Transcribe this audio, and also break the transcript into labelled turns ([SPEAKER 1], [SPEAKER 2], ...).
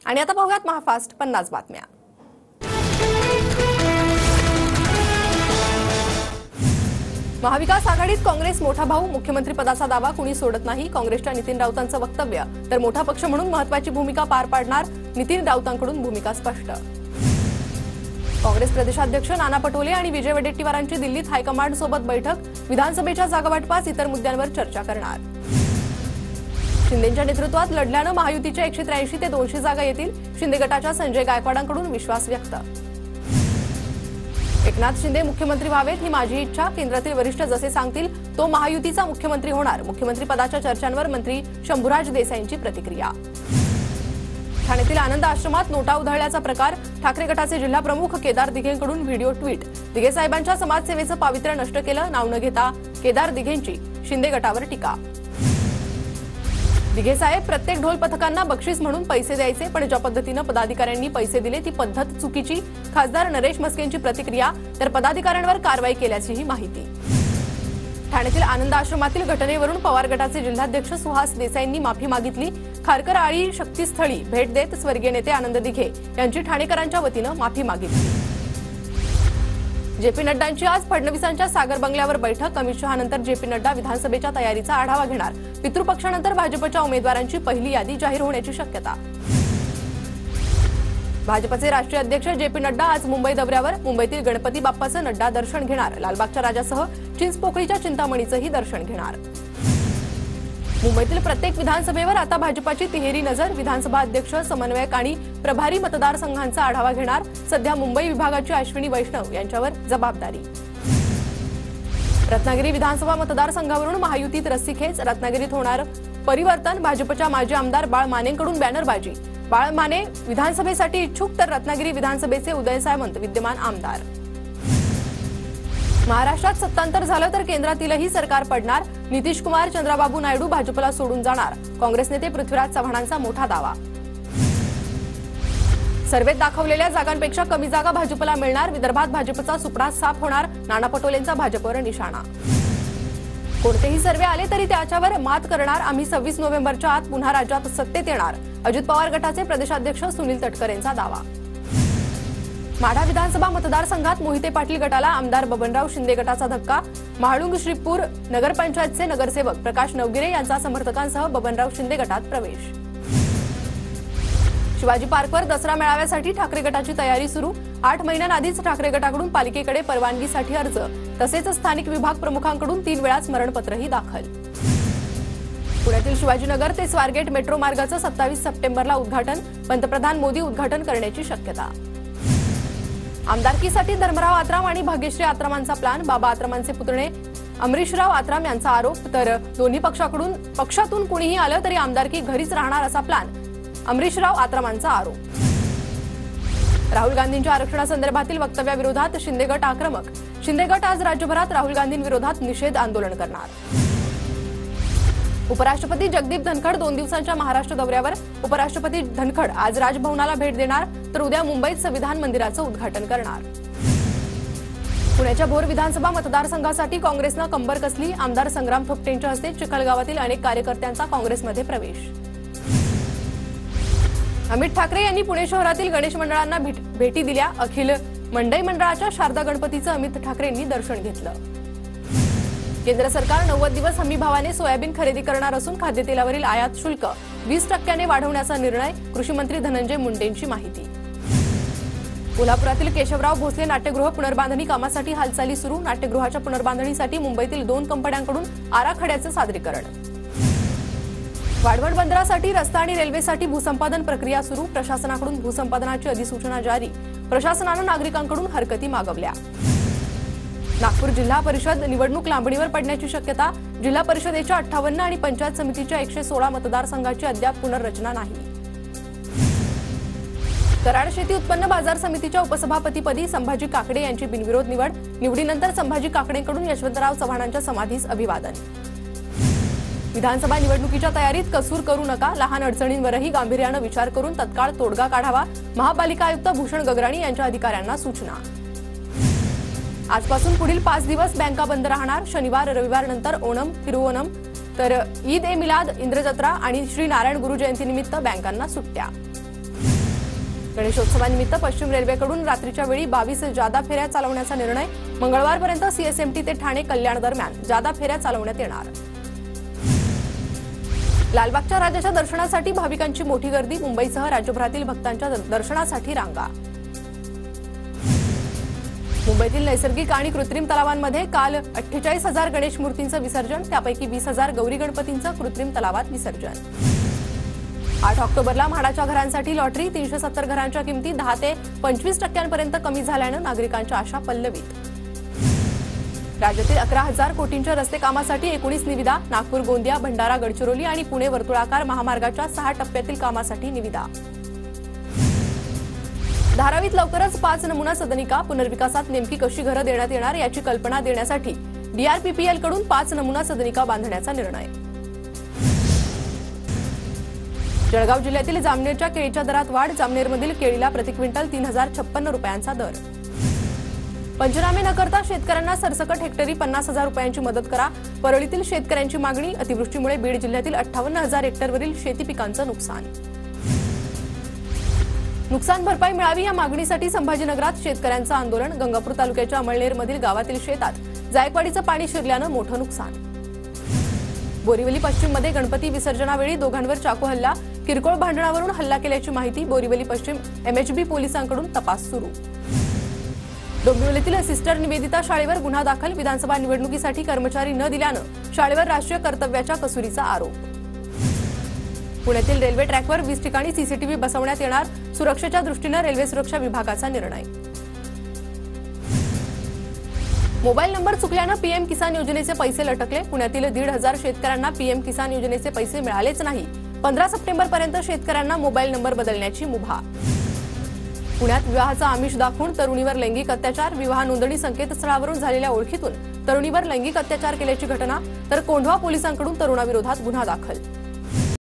[SPEAKER 1] आणि आता पाहूयात महाफास्ट 50 बातम्या। महाविकास आघाडीत काँग्रेस मोठा भाऊ, मुख्यमंत्री पदाचा दावा कुणी सोडत नाही। काँग्रेसच्या नितीन राऊतांचं वक्तव्य। तर मोठा पक्ष म्हणून महत्त्वाची भूमिका पार पाडणार, नितीन राऊतांकडून भूमिका स्पष्ट। काँग्रेस प्रदेशाध्यक्ष नाना पटोले आणि विजय वडेट्टीवारांची दिल्लीत हायकमांड सोबत बैठक। विधानसभेच्या जागावाटपास इतर मुद्द्यांवर चर्चा करणार। शिंदेंच्या नेतृत्वात लढल्यानं महायुतीच्या 183 ते 200 जागा येतील। शिंदे गटाच्या संजय गायकवाडांकडून विश्वास व्यक्त। एकनाथ शिंदे मुख्यमंत्री व्हावेत ही माझी इच्छा। केंद्रातील वरिष्ठ जसे सांगतील तो महायुतीचा मुख्यमंत्री होणार। मुख्यमंत्री पदाच्या चर्चांवर मंत्री शंभूराज देसाईंची प्रतिक्रिया। ठाण्यातील आनंद आश्रमात नोटा उधळल्याचा प्रकार। ठाकरे गटाचे जिल्हा प्रमुख केदार दिघेंकडून व्हिडिओ ट्विट। दिघे साहेबांच्या समाजसेवेचं पावित्र्य नष्ट केलं, नाव न घेता केदार दिघेंची शिंदे गटावर टीका। दिघे साहेब प्रत्येक ढोल पथकांना बक्षीस म्हणून पैसे द्यायचे, पण ज्या पद्धतीने पदाधिकाऱ्यांनी पैसे दिले ती पद्धत चुकीची। खासदार नरेश मस्केंची प्रतिक्रिया। तर पदाधिकाऱ्यांवर कारवाई केल्याचीही माहिती। ठाण्यातील आनंद आश्रमातील घटनेवरून पवार गटाचे जिल्हाध्यक्ष सुहास देसाईंनी माफी मागितली। खारकर आळी शक्तीस्थळी भेट देत स्वर्गीय नेते आनंद दिघे यांची ठाणेकरांच्या वतीनं माफी मागितली। जेपी नड्डांची आज फडणवीसांच्या सागर बंगल्यावर बैठक। अमित शहानंतर जेपी नड्डा विधानसभेच्या तयारीचा आढावा घेणार। पितृपक्षानंतर भाजपच्या उमेदवारांची पहिली यादी जाहीर होण्याची शक्यता। भाजपचे राष्ट्रीय अध्यक्ष जेपी नड्डा आज मुंबई दौऱ्यावर। मुंबईतील गणपती बाप्पाचं नड्डा दर्शन घेणार। लालबागच्या राजासह चिंचपोकळीच्या चिंतामणीचंही दर्शन घेणार। मुंबईतील प्रत्येक विधानसभेवर आता भाजपाची तिहेरी नजर। विधानसभा अध्यक्ष, समन्वयक आणि प्रभारी मतदारसंघांचा आढावा घेणार। सध्या मुंबई विभागाची अश्विनी वैष्णव यांच्यावर जबाबदारी। रत्नागिरी विधानसभा मतदारसंघावरून महायुतीत रस्सीखेच। रत्नागिरीत होणार परिवर्तन। भाजपच्या माजी आमदार बाळ मानेंकडून बॅनरबाजी। बाळ माने विधानसभेसाठी इच्छुक, तर रत्नागिरी विधानसभेचे उदय सामंत विद्यमान आमदार। महाराष्ट्रात सत्तांतर झालं तर केंद्रातीलही सरकार पडणार। नितीश कुमार, चंद्राबाबू नायडू भाजपला सोडून जाणार। काँग्रेस नेते पृथ्वीराज चव्हाणांचा मोठा दावा। सर्वेत दाखवलेल्या जागांपेक्षा कमी जागा भाजपला मिळणार। विदर्भात भाजपचा सुपडा साफ होणार। नाना पटोलेंचा भाजपवर निशाणा। कोणतेही सर्वे आले तरी त्याच्यावर मात करणार। आम्ही 26 नोव्हेंबरच्या आत पुन्हा राज्यात सत्तेत येणार। अजित पवार गटाचे प्रदेशाध्यक्ष सुनील तटकरे यांचा दावा। माढा विधानसभा मतदारसंघात मोहिते पाटील गटाला आमदार बबनराव शिंदे गटाचा धक्का। महाळुंग श्रीपूर नगरपंचायतचे नगरसेवक प्रकाश नवगिरे यांचा समर्थकांसह बबनराव शिंदे गटात प्रवेश। शिवाजी पार्कवर दसरा मेळाव्यासाठी ठाकरे गटाची तयारी सुरू। 8 महिन्यांआधीच ठाकरे गटाकडून पालिकेकडे परवानगीसाठी अर्ज, तसेच स्थानिक विभाग प्रमुखांकडून 3 वेळा स्मरणपत्रही दाखल। पुण्यातील शिवाजीनगर ते स्वारगेट मेट्रो मार्गाचं 27 सप्टेंबरला उद्घाटन। पंतप्रधान मोदी उद्घाटन करण्याची शक्यता। आमदारकीसाठी धर्मराव आत्राम आणि भाग्यश्री आत्रामांचा प्लॅन। बाबा आत्रामांचे पुतणे अमरीशराव आत्राम यांचा आरोप। तर दोन्ही पक्षातून कुणीही आलं तरी आमदारकी घरीच राहणार असा प्लॅन। अमरीशराव आत्रामांचा आरोप। राहुल गांधींच्या आरक्षणासंदर्भातील वक्तव्याविरोधात शिंदे गट आक्रमक। शिंदे गट आज राज्यभरात राहुल गांधींविरोधात निषेध आंदोलन करणार। उपराष्ट्रपती जगदीप धनखड 2 दिवसांच्या महाराष्ट्र दौऱ्यावर। उपराष्ट्रपती धनखड आज राजभवनाला भेट देणार, तर उद्या मुंबईत संविधान मंदिराचं उद्घाटन करणार। पुण्याच्या भोर विधानसभा मतदारसंघासाठी काँग्रेसनं कंबर कसली। आमदार संग्राम थोपटेंच्या हस्ते चिखलगावातील अनेक कार्यकर्त्यांचा काँग्रेसमध्ये प्रवेश। अमित ठाकरे यांनी पुणे शहरातील गणेश मंडळांना भेटी दिल्या। अखिल मंडई मंडळाच्या शारदा गणपतीचं अमित ठाकरेंनी दर्शन घेतलं। केंद्र सरकार 90 दिवस हमीभावाने सोयाबीन खरेदी करणार असून खाद्यतेलावरील आयात शुल्क 20% वाढवण्याचा निर्णय। कृषी मंत्री धनंजय मुंडेंची माहिती। कोल्हापुरातील केशवराव भोसले नाट्यगृह पुनर्बांधणी कामासाठी हालचाली सुरू। नाट्यगृहाच्या पुनर्बांधणीसाठी मुंबईतील 2 कंपन्यांकडून आराखड्याचं सादरीकरण। वाढवण बंदरासाठी रस्ता आणि रेल्वेसाठी भूसंपादन प्रक्रिया सुरू। प्रशासनाकडून भूसंपादनाची अधिसूचना जारी। प्रशासनानं नागरिकांकडून हरकती मागवल्या। नागपूर जिल्हा परिषद निवडणूक लांबणीवर पडण्याची शक्यता। जिल्हा परिषदेच्या 58 आणि पंचायत समितीच्या 116 मतदारसंघाची अद्याप पुनर्रचना नाही। कराड शेती उत्पन्न बाजार समितीच्या उपसभापतीपदी संभाजी काकडे यांची बिनविरोध निवड। निवडीनंतर संभाजी काकडेंकडून यशवंतराव चव्हाणांच्या समाधीस अभिवादन। विधानसभा निवडणुकीच्या तयारीत कसूर करू नका। लहान अडचणींवरही गांभीर्यानं विचार करून तत्काळ तोडगा काढावा। महापालिका आयुक्त भूषण गगराणी यांच्या अधिकाऱ्यांना सूचना। आजपासून पुढील 5 दिवस बँका बंद राहणार। शनिवार रविवार नंतर ओणम, तिरुओणम, तर ईद ए मिलाद, इंद्रजत्रा आणि श्री नारायण गुरु जयंतीनिमित्त बँकांना सुट्ट्या। गणेशोत्सवानिमित्त पश्चिम रेल्वेकडून रात्रीच्या वेळी 22 जादा फेऱ्या चालवण्याचा निर्णय. मंगळवारपर्यंत सीएसएमटी ते ठाणे कल्याण दरम्यान जादा फेऱ्या चालवण्यात येणार. लालबागच्या राजाच्या दर्शनासाठी भाविकांची मोठी गर्दी. मुंबईसह राज्यभरातील भक्तांच्या दर्शनासाठी रांगा. मुंबईतील नैसर्गिक आणि कृत्रिम तलावांमध्ये काल 48,000 गणेश मूर्तींचं विसर्जन. त्यापैकी 20,000 गौरी गणपतींचं कृत्रिम तलावात विसर्जन. 8 ऑक्टोबरला म्हाडाच्या घरांसाठी लॉटरी. 370 घरांच्या किमती 10 ते 25% कमी झाल्यानं नागरिकांच्या आशा पल्लवीत. राज्यातील 11,000 कोटींच्या रस्ते कामासाठी 19 निविदा. नागपूर, गोंदिया, भंडारा, गडचिरोली आणि पुणे वर्तुळाकार महामार्गाच्या 6 टप्प्यातील कामासाठी निविदा. धारावीत लवकरच 5 नमुना सदनिका. पुनर्विकासात नेमकी कशी घरं देण्यात येणार याची कल्पना देण्यासाठी DRPPL कडून 5 नमुना सदनिका बांधण्याचा निर्णय. जळगाव जिल्ह्यातील जामनेरच्या केळीच्या दरात वाढ. जामनेरमधील केळीला प्रति क्विंटल 3,056 रुपयांचा दर. पंचनामे न करता शेतकऱ्यांना सरसकट हेक्टरी 50,000 रुपयांची मदत करा. परळीतील शेतकऱ्यांची मागणी. अतिवृष्टीमुळे बीड जिल्ह्यातील 58,000 हेक्टरवरील शेती पिकांचं नुकसान. नुकसान भरपाई मिळावी या मागणीसाठी संभाजीनगरात शेतकऱ्यांचं आंदोलन. गंगापूर तालुक्याच्या अमळनेरमधील गावातील शेतात जायकवाडीचं पाणी शिरल्यानं मोठं नुकसान. बोरिवली पश्चिममध्ये गणपती विसर्जनावेळी दोघांवर चाकू हल्ला. किरकोळ भांडणावरून हल्ला केल्याची माहिती. बोरिवली पश्चिम MHB पोलिसांकडून तपास सुरू. डोंबिवलीतील सिस्टर निवेदिता शाळेवर गुन्हा दाखल. विधानसभा निवडणुकीसाठी कर्मचारी न दिल्यानं शाळेवर राष्ट्रीय कर्तव्याच्या कसूरीचा आरोप. पुण्यातील रेल्वे ट्रॅकवर 20 ठिकाणी CCTV बसवण्यात येणार. सुरक्षेच्या दृष्टीनं रेल्वे सुरक्षा विभागाचा निर्णय. मोबाईल नंबर चुकल्यानं PM किसान योजनेचे पैसे लटकले. पुण्यातील 1,500 शेतकऱ्यांना PM किसान योजनेचे पैसे मिळालेच नाही. 15 सप्टेंबरपर्यंत शेतकऱ्यांना मोबाईल नंबर बदलण्याची मुभा. पुण्यात विवाहाचा आमिष दाखवून तरुणीवर लैंगिक अत्याचार. विवाह नोंदणी संकेतस्थळावरून झालेल्या ओळखीतून तरुणीवर लैंगिक अत्याचार केल्याची घटना. तर कोंढवा पोलिसांकडून तरुणाविरोधात गुन्हा दाखल.